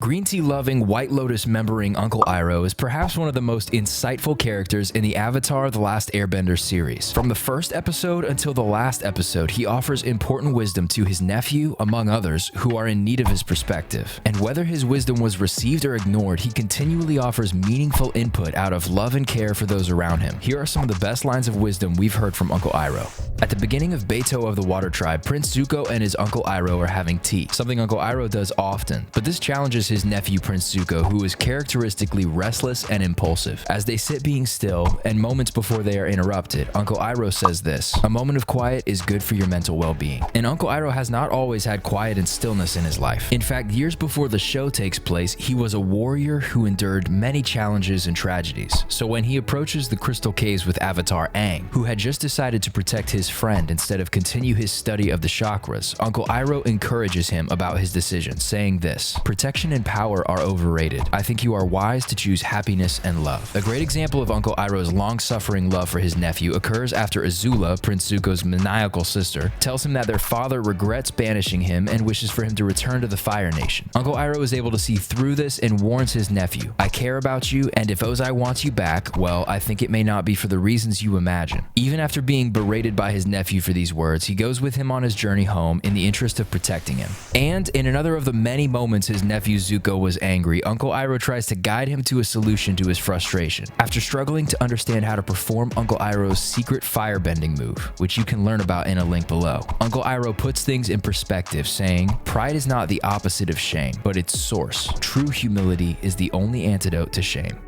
Green tea loving, White Lotus membering Uncle Iroh is perhaps one of the most insightful characters in the Avatar: The Last Airbender series. From the first episode until the last episode, he offers important wisdom to his nephew, among others, who are in need of his perspective. And whether his wisdom was received or ignored, he continually offers meaningful input out of love and care for those around him. Here are some of the best lines of wisdom we've heard from Uncle Iroh. At the beginning of Beto of the Water Tribe, Prince Zuko and his Uncle Iroh are having tea, something Uncle Iroh does often, but this challenges his nephew Prince Zuko, who is characteristically restless and impulsive. As they sit being still, and moments before they are interrupted, Uncle Iroh says this: "A moment of quiet is good for your mental well-being." And Uncle Iroh has not always had quiet and stillness in his life. In fact, years before the show takes place, he was a warrior who endured many challenges and tragedies. So when he approaches the Crystal Caves with Avatar Aang, who had just decided to protect his friend instead of continue his study of the chakras, Uncle Iroh encourages him about his decision, saying this: "Protection and power are overrated. I think you are wise to choose happiness and love." A great example of Uncle Iroh's long-suffering love for his nephew occurs after Azula, Prince Zuko's maniacal sister, tells him that their father regrets banishing him and wishes for him to return to the Fire Nation. Uncle Iroh is able to see through this and warns his nephew: "I care about you, and if Ozai wants you back, well, I think it may not be for the reasons you imagine." Even after being berated by his nephew for these words, he goes with him on his journey home in the interest of protecting him. And in another of the many moments his nephew Zuko was angry, Uncle Iroh tries to guide him to a solution to his frustration. After struggling to understand how to perform Uncle Iroh's secret firebending move, which you can learn about in a link below, Uncle Iroh puts things in perspective, saying, "Pride is not the opposite of shame, but its source. True humility is the only antidote to shame."